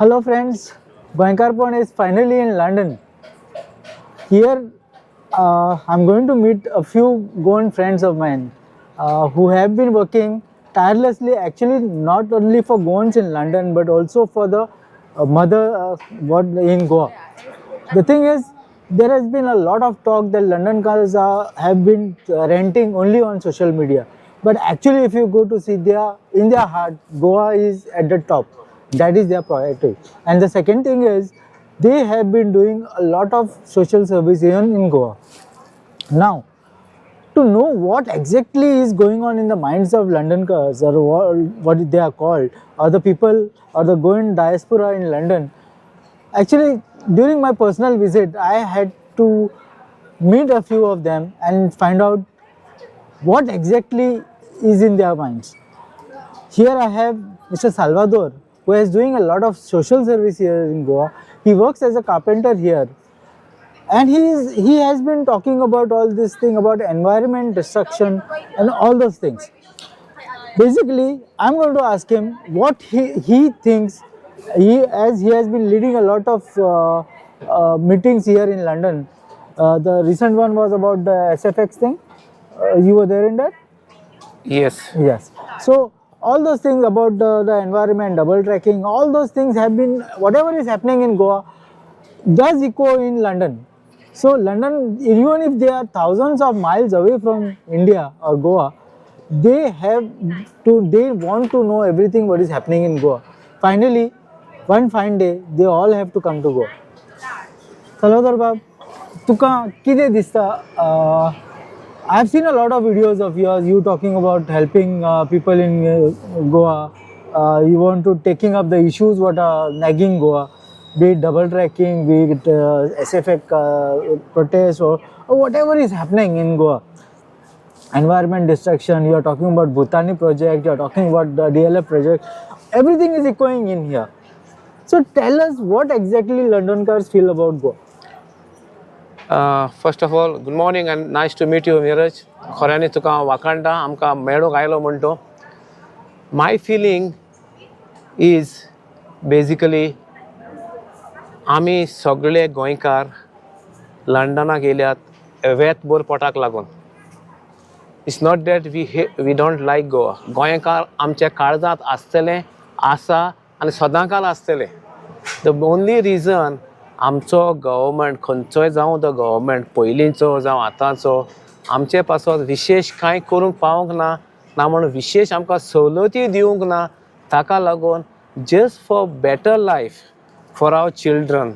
Hello friends, Goemkarponn is finally in London. Here I'm going to meet a few Goan friends of mine who have been working tirelessly, actually not only for Goans in London but also for the mother what in Goa. The thing is, there has been a lot of talk that Londonkars have been renting only on social media. But actually, if you go to see in their heart, Goa is at the top. That is their priority. And the second thing is, they have been doing a lot of social service even in Goa. Now, to know what exactly is going on in the minds of Londonkars, or what they are called, or the people or the Goan diaspora in London, actually, during my personal visit, I had to meet a few of them and find out what exactly is in their minds. Here I have Mr. Salvador, who is doing a lot of social service here in Goa. He works as a carpenter here, and he has been talking about all this thing about environment destruction and all those things. Basically, I'm going to ask him what he thinks. As he has been leading a lot of meetings here in London. The recent one was about the SFX thing. You were there in that? Yes. Yes. So all those things about the environment, double tracking, all those things have been, whatever is happening in Goa does echo in London. So London, even if they are thousands of miles away from India or Goa, they want to know everything what is happening in Goa. Finally, one fine day, they all have to come to Goa. Salvador Bab, tuka kide dista? I've seen a lot of videos of yours, you talking about helping people in Goa. You want to taking up the issues what are nagging Goa, be it double tracking, be it SFX protests or whatever is happening in Goa. Environment destruction, you are talking about Bhutani project, you are talking about the DLF project. Everything is echoing in here. So tell us what exactly Londonkars feel about Goa. First of all, good morning and nice to meet you, Miraj. खऱ्यांनी तुका Wakanda आमकां मेळूंक आयलो म्हणटो. My feeling is basically आमी सगळे गोंयकार लंडनाक गेल्यात वेतभर पोटाक लागून. It's not that we don't like Goa. गोंयकार आमच्या काळजांत आसतले, आसा आनी सदांकाल आसतले. The only reason आमचो गव्हर्मेंट खंयचोय जावं तो गव्हर्मेंट पयलींचो जावं आतांचो आमचे पासत विशेष कांय करूंक पावोंक ना म्हणून विशेष आमकां सवलती दिवंक ना. ताका लागून just for better life for our children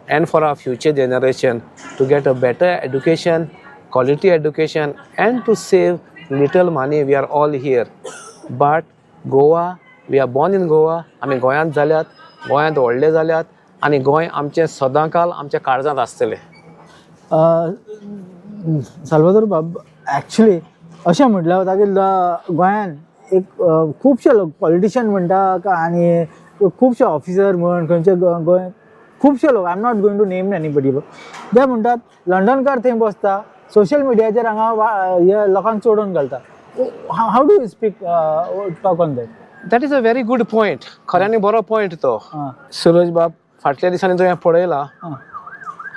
and for our future generation to get a better education, quality education and to save little money, we are all here. But Goa, we are born in Goa, आमी गोंयांत जाल्यात, गोंयांत व्हडले जाल्यात आनी गोंय आमचें सदांकाल आमच्या काळजांत आसतलें. साल्वादोर बाब, ॲक्च्युली अशें म्हटल्यार वता की गोंयांत एक खुबशे लोक पॉलिटिशियन म्हणटा आनी खुबशे ऑफिसर म्हण खंयचे गोंय खुबशे लोक, I am not going to name anybody, ते म्हणटात लंडनकार थंय बसता सोशल मिडियाचेर हांगा लोकांक चोडून घालता. How do you speak talk on that? That is a very good point. खऱ्यांनी बरो पॉयंट तो. सुरज बाब, फाटल्या दिसांनी तुवें पळयला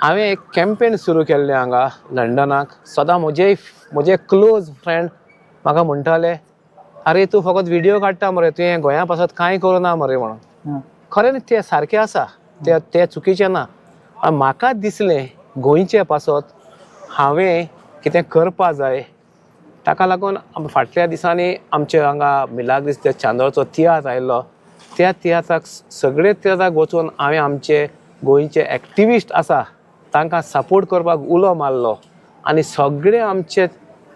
हांवें एक कॅम्पेन सुरू केल्लें हांगा लंडनाक. सदां म्हजे क्लोज फ्रेंड म्हाका म्हणटाले, अरे तूं फकत व्हिडिओ काडटा मरे, तुवें गोंया पासत कांय करूना मरे म्हणून. खरें तें सारकें आसा, तें चुकीचें ना. म्हाका दिसलें गोंयचे पासत हांवें कितें करपा जाय. ताका लागून फाटल्या दिसांनी आमचे हांगा मिलाग्रीस त्या चांदोरचो तियात्र आयिल्लो. त्या तियात्राक सगळे तियात्राक वचून हांवें आमचे गोंयचे एक्टिविस्ट आसा तांकां सपोर्ट करपाक उलो मारलो आनी सगळे आमचे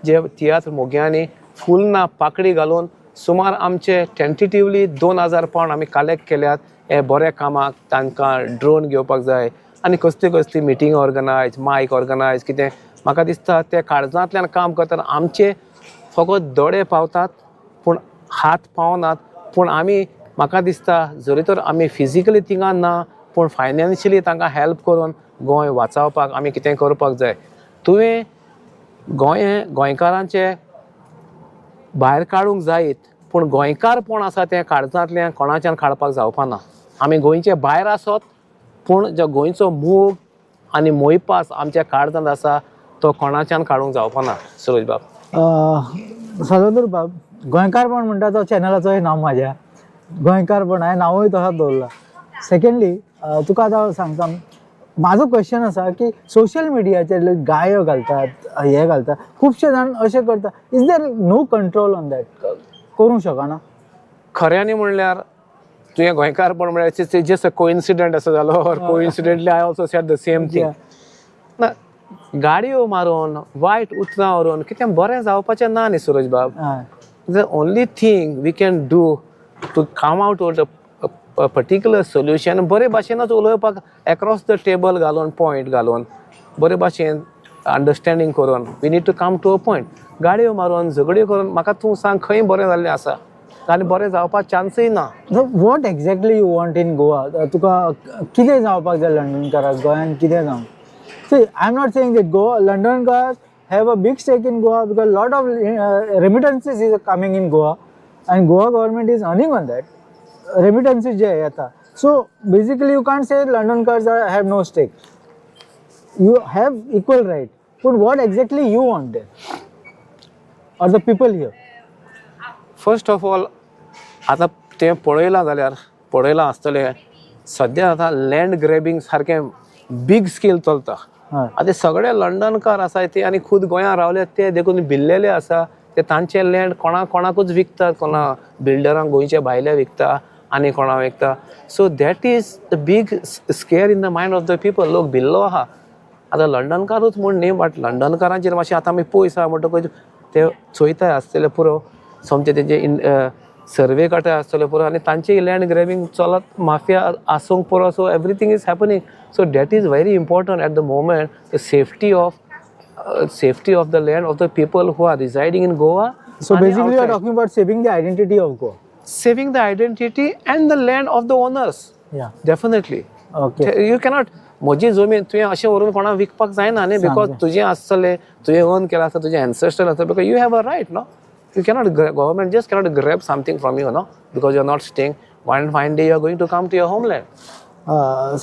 जे तियात्र मोग्यांनी फूल ना पाकडी घालून सुमार आमचे टेंटेटिवली 2000 पावंड आमी कलेक्ट केल्यात हे बऱ्या कामाक. तांकां ड्रोन घेवपाक जाय आनी कसली मिटींग ऑर्गनायज, मायक ऑर्गनायज कितें. म्हाका दिसता ते काळजांतल्यान काम करतात. आमचे फकत दोळे पावतात पूण हात पावनात. पूण आमी, म्हाका दिसता जरी तर आमी फिजिकली थिंगा ना पूण फायनान्शियली तांकां हेल्प करून गोंय वाचवपाक आमी कितें करपाक जाय. तुवें गोंयकारांचे भायर काडूंक जायत पूण गोंयकारपण आसा तें काळजांतल्यान कोणाच्यान काडपाक जावपा ना. आमी गोंयचे भायर आसत पूण जो गोंयचो मोग आनी मोयपास आमच्या काळजांत आसा तो कोणाच्यान काडूंक जावपाना सुरेश बाब. सलोदर बाब, गोंयकारपण म्हणटा तो चॅनलाचोय नांव म्हाज्या. गोंयकारपण हांवें नांवूय तसोच दवरला. सेकंडली तुका आतां सांगता, म्हाजो क्वेश्चन आसा की सोशल मिडियाचेर गायो घालतात, हे घालतात, खुबशे जाण अशें करता. Is there no control on that? करूंक शकना? खऱ्यांनी म्हणल्यार तुवें गोंयकारपण म्हळ्यार जस्ट अ कोइन्सिडंट असो जालो, or coincidentally I also said the same thing. ना, गाडयो मारून वायट उतरां व्हरून कितें बरें जावपाचें ना न्ही Suresh bab. The only thing we can do to come out with a particular solution, बरे भाशेनच उलोवपाक, एक्रॉस द टेबल घालून, पॉयंट घालून, बरे भाशेन अंडरस्टँडींग करून we need to come to a point. गाडयो मारून झगड्यो करून म्हाका तूं सांग खंय बरें जाल्लें आसा आनी बरें जावपाक चान्सय ना. What exactly you want in Goa? तुका कितें जावपाक जाय लंडनकाराक? गोंयान कितें जावं? See, I'm not saying that Londonkars have a big stake in Goa because a lot of remittances is coming in Goa and Goa government is earning on that. Remittances je yata. So basically you can't say Londonkars have no stake. You have equal right. But what exactly you want there? Or the people here? First of all आतां तें पळयलां जाल्यार पळयलां आसतलें सद्या आतां land grabbing सारकें बीग स्केल चलता. आतां सगळे लंडनकार आसाय ते आनी खूद गोंयांत रावले ते देखून भिल्लेले आसा ते तांचे लँड कोणाकूच विकतात, कोणा बिल्डरांक गोंयचे भायले विकता आनी कोणा विकता. So that is the big scare in the mind of the people. लोक भिल्लो आहा. आतां लंडनकारूच म्हूण न्ही, बट लंडनकारांचेर मातशें आतां आमी पयस आहा म्हणटकच ते चोयताय आसतले पुरो, समचे तेंचे सर्वे काटाय आसतले पुरो आनी तांचे लँड ग्रॅबिंग चलत, माफिया आसूंक पुरो. So everything is happening. So that is very important at the moment, the safety of the land of the people who are residing in Goa. So basically you are talking about saving the identity of Goa. Saving the identity and the land of the owners. Yeah. Definitely. Okay. You cannot, म्हजी जमीन तुवें अशें व्हरून कोणाक विकपाक जायना न्ही, because तुजें आसतलें, तुवें ओन केलां आसता, तुजें एन्सेस्टर आसता, because you have a right no. You cannot, government just cannot grab something from you, no, because you are not staying. One fine day you are going to come to your homeland.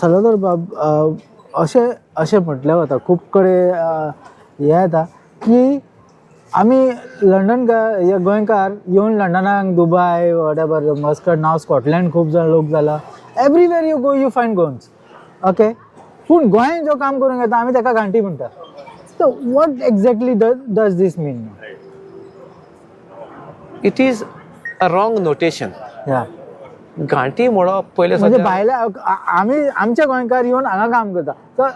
सलोदर बाब, अशें म्हटलें वता खूब कडेन हें येता की आमी लंडनकार गोंयकार येवन लंडनाक, दुबय, वॉटेवर, मस्कट, नाव स्कॉटलँड खूब जाण लोक जाला. Everywhere you go you find Goans. Okay, पूण गोंयांत जो काम करूंक येता आमी ताका घांटी म्हणटा. So what exactly does this mean? It is a wrong notation. या घांटी म्हणप पयले म्हणजे भायल्या आमी आमचे गोंयकार येवन हांगा काम करता. सो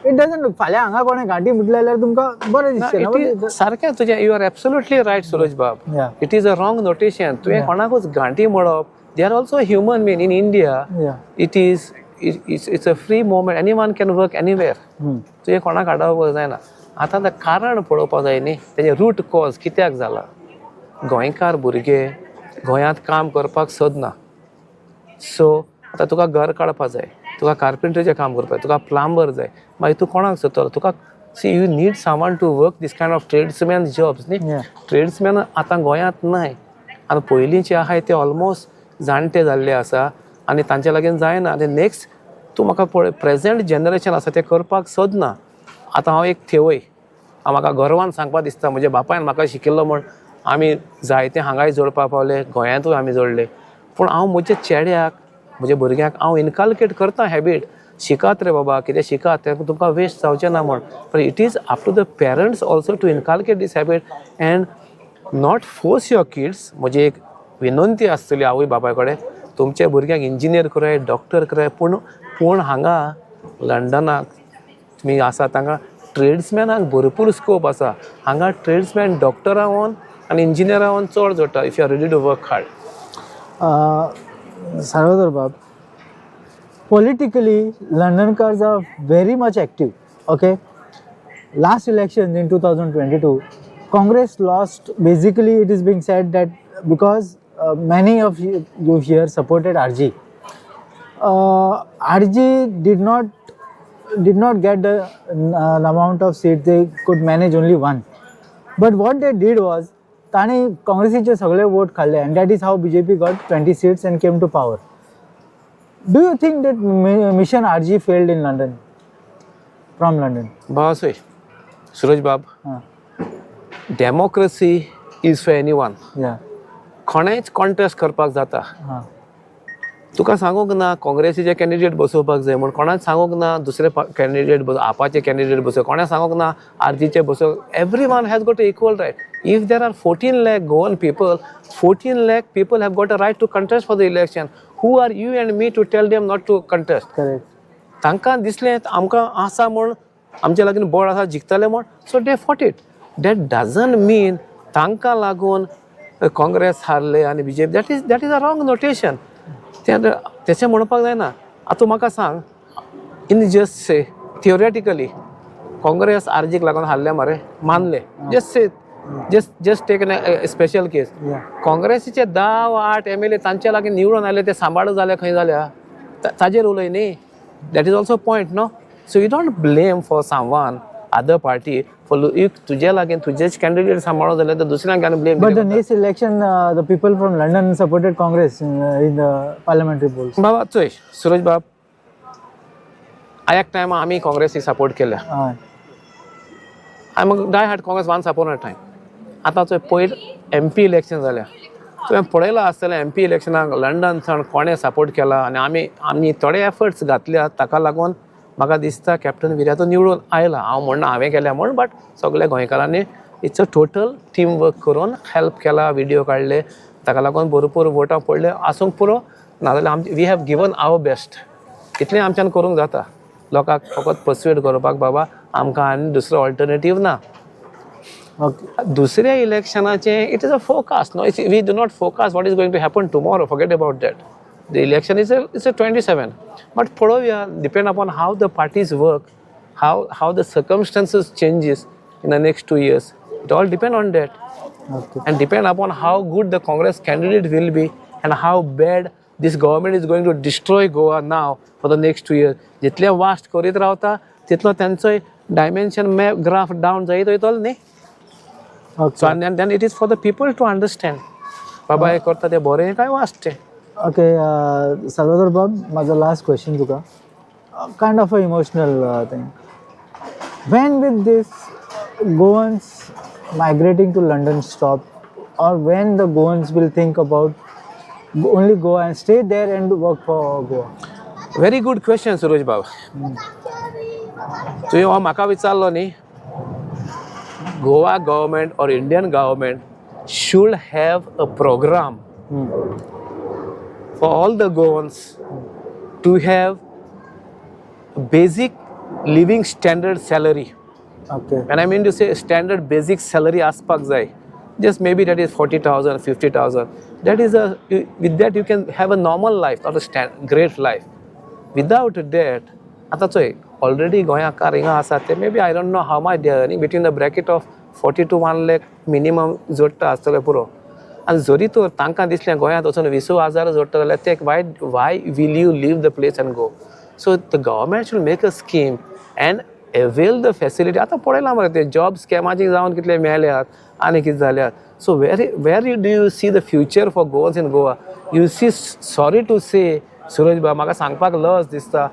इट डजंट फाल्यां हांगा कोणें घांटी म्हटलें जाल्यार तुमकां बरें दिसचें. सारकें तुजें, you are absolutely right Suresh bab. It is a wrong notation. तुवें कोणाकूच घांटी म्हणप, they are also human being. In India it is it's a free moment. Any one can work anywhere. तुवें कोणाक आडावप जायना. आतां तें कारण पळोवपाक जाय न्ही, तेजें रूट कॉज कित्याक जाला. गोंयकार भुरगे गोंयांत काम करपाक सोदना. सो आतां तुका घर काडपाक जाय, तुका कार्पेंटरीचें काम करपाक जाय, तुका प्लंबर जाय, मागीर तूं कोणाक सोदतलो? तुका see you need someone to work this kind of tradesman jobs न्ही. ट्रेड्समॅन आतां गोंयांत नाय. आनी पयलींचे आहाय ते ऑलमोस्ट जाणटे जाल्ले आसा आनी तांचे लागीं जायना. आनी नेक्स्ट तूं म्हाका पळय, प्रेझेंट जनरेशन आसा तें करपाक सोदना. आतां हांव एक थेवय, म्हाका गर्वान सांगपाक दिसता, म्हज्या बापायन म्हाका शिकयल्लो म्हण आमी जायते हांगाय जोडपाक पावले, गोंयांतूय आमी जोडले. पूण हांव म्हज्या चेड्याक, म्हज्या भुरग्यांक हांव इनकल्केट करता हॅबीट. शिकात रे बाबा, कितें शिकात, तें तुमकां वेस्ट जावचें ना म्हण. But it is up to the parents also to inculcate this habit and not force your kids. म्हजी एक विनंती आसतली आवय बापाय कडेन, तुमच्या भुरग्यांक इंजिनियर कराय, डॉक्टर कराय, पूण हांगा लंडनाक तुमी आसा तांकां ट्रेड्समॅनाक भरपूर स्कोप आसा. हांगा ट्रेड्समॅन डॉक्टरां वन आनी इंजिनियरां वन चड जोडटा if you are ready to work hard. Salvador Bab, politically Londonkars are very much active. Okay, last elections in 2022, Congress lost. Basically, it is being said that because many of you here supported RG. RG did not get the amount of seats. They could manage only one. But what they did was, ताणी काँग्रेसीचे सगळे vote खाल्ले, and that is how BJP got 20 seats and came to power. Do you think that Mission RG failed in London? From London? Bahasoi, Suraj Bab, democracy is for anyone. Yeah. कोणेच contest करपाक जाता. तुका सांगूंक ना काँग्रेसीचे candidate बसोवपाक जाय म्हण कोणाच सांगूंक ना दुसरे कॅन्डिडेट आपाचे कॅन्डिडेट बसोव कोणा सांगूंक ना आरजीचे बसोव. Everyone has got equal right. If there are 14 lakh Goan people, 14 lakh people have got a right to contest for the election. Who are you and me to tell them not to contest? Correct. तांकां दिसलें आमकां आसा म्हण आमचे लागीं बळ आसा जिखतले म्हण so they fought it. That doesn't mean तांकां लागून काँग्रेस हारले आनी BJP. That is a wrong notation. त्याचे म्हणपाक जायना. आतां म्हाका सांग in just say theoretically Congress आरजीक लागून हारले मरे मानले. Just say just take an special case. काँग्रेसीचे 10-8 MLA तांचे लागीं निवडून आयले ते सांबाळ जाले खंय जाल्या ताजेर उलय न्ही. That is also point no. So you don't blame for someone other party for if तुजे लागीं तुजेच कॅन्डिडेट सांबाळून जाले तर दुसऱ्यांक घालून blame. But the next election, the people from London supported Congress in the parliamentary polls. बाबा चोय सुरज बाब एक टायमा आमी काँग्रेसी सपोर्ट केल्या. आय म्हाका die hard Congress one support अ टायम. आतां चोय पयर MP इलेक्शन जाल्या. तुवें पळयलां आसतलें MP इलेक्शनाक लंडन थंड कोणें सपोर्ट केला आनी आमी थोडे एफर्ट्स घातल्या ताका लागून म्हाका दिसता कॅप्टन विर्यातो निवडून आयला. हांव म्हणना हांवें केल्या म्हण बट सगळे गोंयकारांनी it's a total team work करून हेल्प केला व्हिडिओ काडले ताका लागून भरपूर वोटां पडले आसूंक पुरो नाजाल्यार we have given our best. इतलें आमच्यान करूंक जाता. लोकांक फकत पर्सुएड करपाक बाबा आमकां आनी दुसरो ऑल्टरनेटीव ना. दुसऱ्या इलेक्शनाचे it is a forecast no. We do not forecast what is going to happen tomorrow. Forget about that. The election is a 27, but पळोवया depend upon how the parties work, how the circumstances changes in the next 2 years. It all depend on that. Okay. And depend upon how good the Congress candidate will be and how bad this government is going to destroy Goa now for the next 2 years. जितले vast करीत रावता तितलो त्यांचो dimension map graph down जायत वयतलो न्ही. So and then it is for the people to understand. बाबा हे करता ते बरें काय वास्ट ते. Okay, Salvador Bob, my last question tuka. Kind of an emotional thing. When will this Goans migrating to London stop, or when the Goans will think about only Goa and stay there and work for Goa? Very good question, Suraj Baba. तुवें हो म्हाका विचारलो न्ही. Goa government or Indian government should have a program for all the Goans to have basic living standard salary. Okay. And I mean to say standard basic salary aspak jai. Just maybe that is 40,000, 50,000. That is with that you can have a normal life, not a great life. Without that, ata choy already goyakar inga asate. Maybe I don't know how much they are earning between the bracket of 40 to 1 lakh minimum जोडटा आसतले पुरो. आनी जरी तर तांकां दिसलें गोंयांत वचून 20,000 जोडटा जाल्यार ते why will you leave the place and go. So the government should make a scheme and avail the facility. आतां पळयलां मरे ते जॉब स्कॅमाची जावन कितले मेळ्ळ्यात आनी कितें जाल्यात. So where do you see the future for Goans in Goa. You see sorry to say Suraj बा म्हाका सांगपाक लज दिसता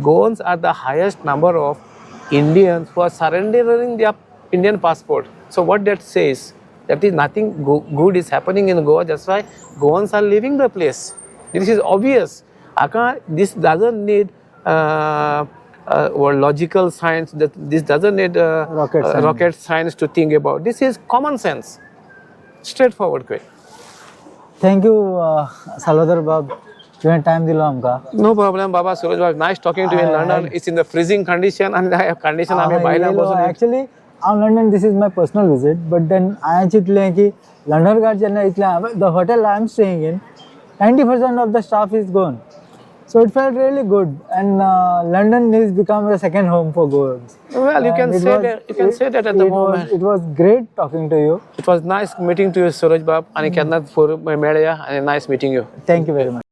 Goans are the highest number of Indians who are surrendering their Indian passport. So what that says, that is nothing good is happening in Goa. That's why Goans are leaving the place. This is obvious. This doesn't need logical science. This doesn't need rocket science to think about. This is common sense, straightforward way. Thank you, Salvador Bob. You had time dilo amka. No problem, Baba. Suraj Baba, nice talking to you in London. It's in the freezing condition and condition आम्ही बायला बसून. Actually, I'm London. This is my personal visit. But then I चितले की Londonkars जेन्ना इतले the hotel I'm staying in, 90% of the staff is gone. So it felt really good, and London has become a second home for Goans. Well, you can say that. You can say that at the moment. It was great talking to you. It was nice meeting to you, Suraj Bab. And keतना for मेळ्या and nice meeting you. Thank you very much.